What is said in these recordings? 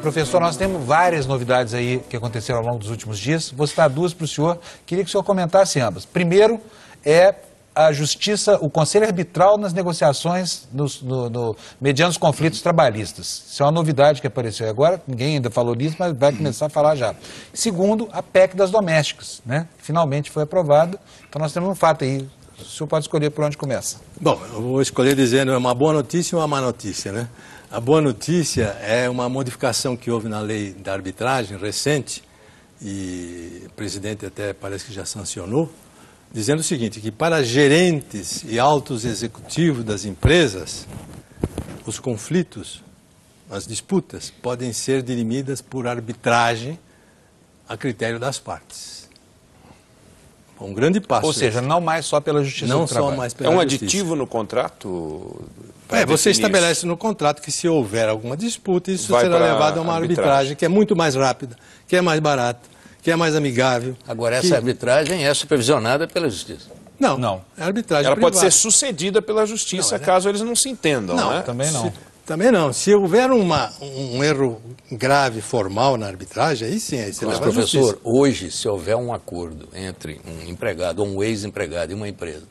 Professor, nós temos várias novidades aí que aconteceram ao longo dos últimos dias. Vou citar duas para o senhor. Queria que o senhor comentasse ambas. Primeiro é a justiça, o conselho arbitral nas negociações mediante os conflitos trabalhistas. Isso é uma novidade que apareceu agora, ninguém ainda falou nisso, mas vai começar a falar já. Segundo, a PEC das domésticas, né? Finalmente foi aprovada, então nós temos um fato aí. O senhor pode escolher por onde começa. Bom, eu vou escolher dizendo uma boa notícia e uma má notícia, né? A boa notícia é uma modificação que houve na lei da arbitragem recente, e o presidente até parece que já sancionou, dizendo o seguinte, que para gerentes e altos executivos das empresas, os conflitos, as disputas, podem ser dirimidas por arbitragem a critério das partes. Um grande passo. Ou seja, não mais só pela justiça do trabalho. Não só mais pela justiça. É um aditivo no contrato? Você estabelece no contrato que se houver alguma disputa, isso será levado a uma arbitragem que é muito mais rápida, que é mais barata, que é mais amigável. Agora, essa arbitragem é supervisionada pela justiça? Não. É arbitragem Ela privada. pode ser sucedida pela justiça caso eles não se entendam, né? Também não. Também não. Se houver um erro grave formal na arbitragem, aí sim, aí você leva à justiça. Professor, hoje, se houver um acordo entre um empregado ou um ex-empregado e uma empresa,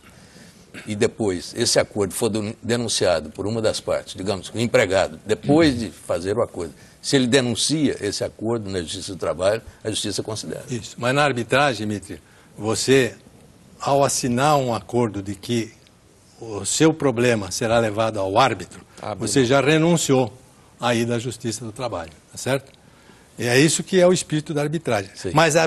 e depois esse acordo for denunciado por uma das partes, digamos, o empregado, depois de fazer o acordo, se ele denuncia esse acordo na Justiça do Trabalho, a Justiça considera. Isso. Mas na arbitragem, Dmitry, você, ao assinar um acordo de que o seu problema será levado ao árbitro, você já renunciou aí da Justiça do Trabalho, tá certo? E é isso que é o espírito da arbitragem. Sim. Mas a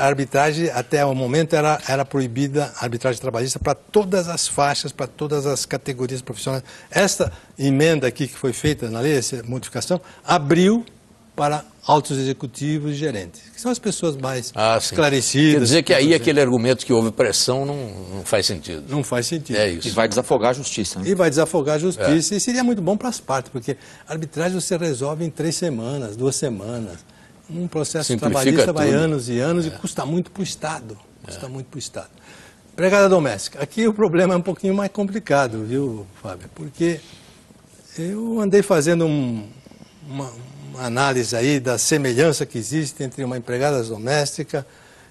arbitragem, até o momento, era proibida, a arbitragem trabalhista, para todas as faixas, para todas as categorias profissionais. Esta emenda aqui que foi feita na lei, essa modificação, abriu para altos executivos e gerentes, que são as pessoas mais esclarecidas. Quer dizer que aí aquele argumento que houve pressão não faz sentido. Não faz sentido. É isso. E vai desafogar a justiça. Né? E vai desafogar a justiça, e seria muito bom para as partes, porque a arbitragem você resolve em 3 semanas, 2 semanas. Um processo trabalhista vai anos e anos e custa muito para o Estado. Custa muito para o Estado. Empregada doméstica. Aqui o problema é um pouquinho mais complicado, viu, Fábio? Porque eu andei fazendo uma análise aí da semelhança que existe entre uma empregada doméstica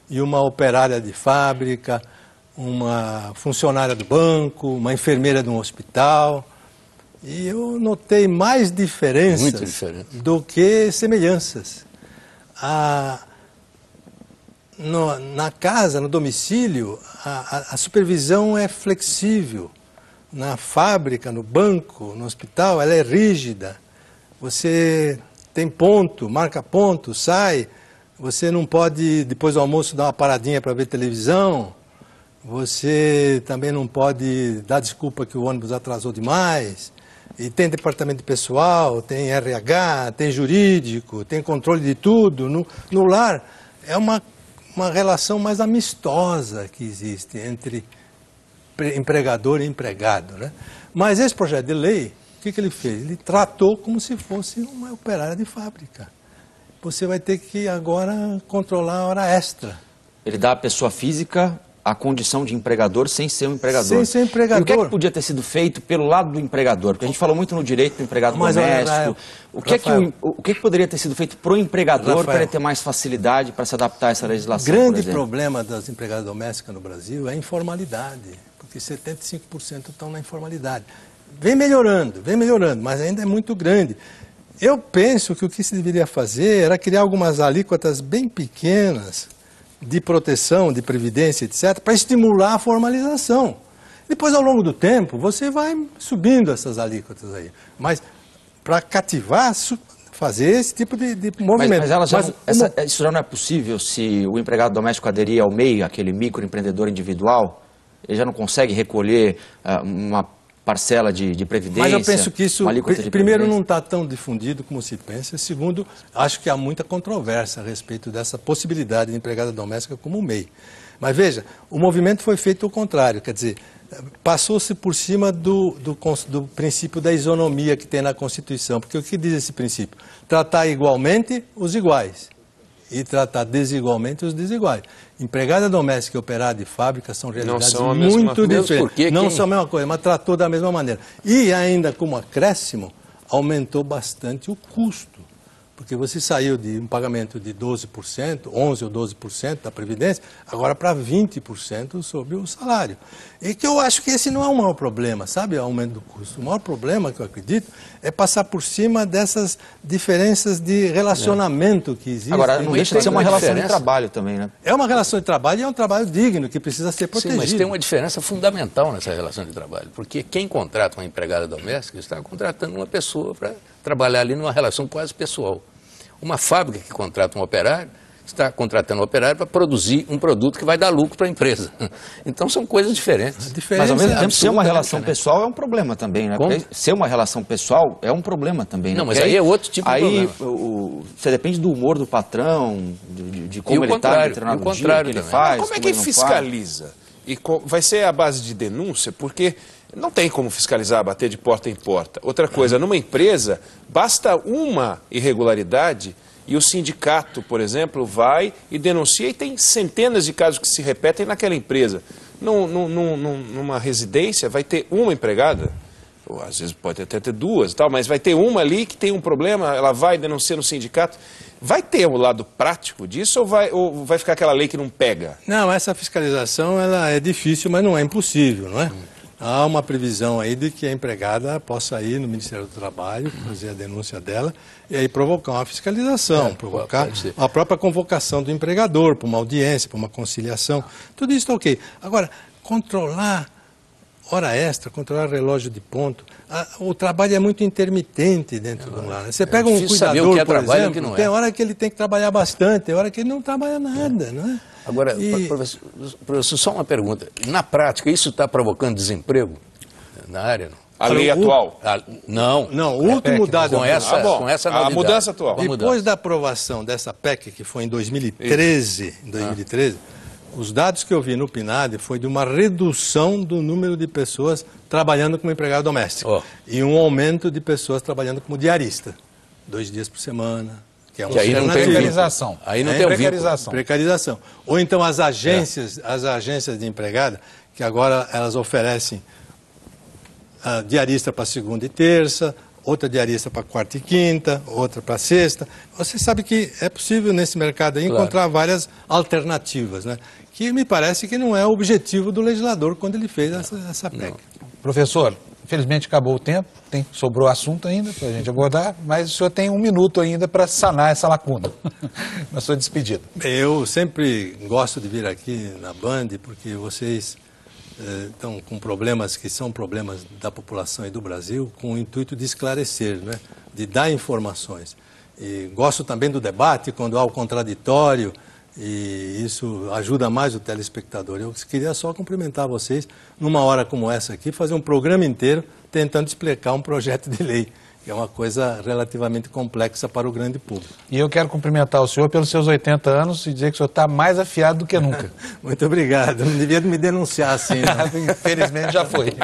e uma operária de fábrica, uma funcionária do banco, uma enfermeira de um hospital. E eu notei mais diferenças do que semelhanças. Na casa, no domicílio, a supervisão é flexível. Na fábrica, no banco, no hospital, ela é rígida. Você tem ponto, marca ponto, sai. Você não pode, depois do almoço, dar uma paradinha para ver televisão. Você também não pode dar desculpa que o ônibus atrasou demais. E tem departamento de pessoal, tem RH, tem jurídico, tem controle de tudo. No lar, é uma relação mais amistosa que existe entre empregador e empregado, né? Mas esse projeto de lei, o que ele fez? Ele tratou como se fosse uma operária de fábrica. Você vai ter que agora controlar a hora extra. Ele dá à pessoa física a condição de empregador sem ser um empregador. Sem ser empregador. E o que é que podia ter sido feito pelo lado do empregador? Porque a gente falou muito no direito do empregado doméstico. O que poderia ter sido feito para o empregador para ele ter mais facilidade para se adaptar a essa legislação? O grande problema das empregadas domésticas no Brasil é a informalidade, porque 75% estão na informalidade. Vem melhorando, mas ainda é muito grande. Eu penso que o que se deveria fazer era criar algumas alíquotas bem pequenas de proteção, de previdência, etc., para estimular a formalização. Depois, ao longo do tempo, você vai subindo essas alíquotas aí. Mas, para cativar, fazer esse tipo de movimento. Isso já não é possível se o empregado doméstico aderir ao MEI, aquele microempreendedor individual, ele já não consegue recolher uma parcela de previdência? Mas eu penso que isso, primeiro, não está tão difundido como se pensa. Segundo, acho que há muita controvérsia a respeito dessa possibilidade de empregada doméstica como MEI. Mas veja, o movimento foi feito ao contrário, quer dizer, passou-se por cima do princípio da isonomia que tem na Constituição. Porque o que diz esse princípio? Tratar igualmente os iguais e tratar desigualmente os desiguais. Empregada doméstica e operária de fábrica são realidades muito diferentes. Não são a mesma coisa, mas tratou da mesma maneira. E ainda como acréscimo, aumentou bastante o custo. Porque você saiu de um pagamento de 12%, 11% ou 12% da Previdência, agora para 20% sobre o salário. E que eu acho que esse não é o maior problema, sabe, o aumento do custo. O maior problema, que eu acredito, é passar por cima dessas diferenças de relacionamento que existem. Agora, não deixa de ser uma relação de trabalho também, né? É uma relação de trabalho e é um trabalho digno, que precisa ser protegido. Sim, mas tem uma diferença fundamental nessa relação de trabalho, porque quem contrata uma empregada doméstica está contratando uma pessoa para trabalhar ali numa relação quase pessoal. Uma fábrica que contrata um operário está contratando um operário para produzir um produto que vai dar lucro para a empresa. Então são coisas diferentes. Mas ao mesmo tempo, ser uma relação pessoal é um problema também, né? Ser uma relação pessoal é um problema também, né? Não, mas aí é outro tipo de problema. Aí você depende do humor do patrão, de como ele está determinado o dia, que ele faz. Mas como é que fiscaliza? E vai ser a base de denúncia? Porque não tem como fiscalizar, bater de porta em porta. Outra coisa, numa empresa, basta uma irregularidade e o sindicato, por exemplo, vai e denuncia, e tem centenas de casos que se repetem naquela empresa. Numa residência vai ter uma empregada, ou às vezes pode até ter duas e tal, mas vai ter uma ali que tem um problema, ela vai denunciar no sindicato. Vai ter o lado prático disso ou vai ficar aquela lei que não pega? Não, essa fiscalização ela é difícil, mas não é impossível, não é? Há uma previsão aí de que a empregada possa ir no Ministério do Trabalho, fazer a denúncia dela e aí provocar uma fiscalização, provocar a própria convocação do empregador para uma audiência, para uma conciliação. Tudo isso está ok. Agora, controlar hora extra, controlar relógio de ponto, o trabalho é muito intermitente dentro do lar. Você pega um cuidador, por exemplo, tem hora que ele tem que trabalhar bastante, tem hora que ele não trabalha nada, não é? Agora, professor, só uma pergunta. Na prática, isso está provocando desemprego na área? Não? A lei atual? Não, o último dado... Com essa novidade. A mudança atual. Depois da aprovação dessa PEC, que foi em 2013, os dados que eu vi no PNAD foi de uma redução do número de pessoas trabalhando como empregado doméstico e um aumento de pessoas trabalhando como diarista, 2 dias por semana. Que é uma aí não tem precarização. Aí não tem precarização. Ou então as agências de empregada, que agora elas oferecem diarista para segunda e terça, outra diarista para quarta e quinta, outra para sexta. Você sabe que é possível nesse mercado aí encontrar várias alternativas, né? Que me parece que não é o objetivo do legislador quando ele fez essa PEC. Professor, infelizmente acabou o tempo, sobrou assunto ainda para a gente abordar, mas o senhor tem 1 minuto ainda para sanar essa lacuna na sua despedida. Eu sempre gosto de vir aqui na Band, porque vocês estão com problemas que são problemas da população e do Brasil, com o intuito de esclarecer, né? De dar informações. E gosto também do debate, quando há o contraditório, e isso ajuda mais o telespectador. Eu queria só cumprimentar vocês, numa hora como essa aqui, fazer um programa inteiro tentando explicar um projeto de lei, que é uma coisa relativamente complexa para o grande público. E eu quero cumprimentar o senhor pelos seus 80 anos e dizer que o senhor está mais afiado do que nunca. Muito obrigado. Não devia me denunciar assim, não. Infelizmente já foi.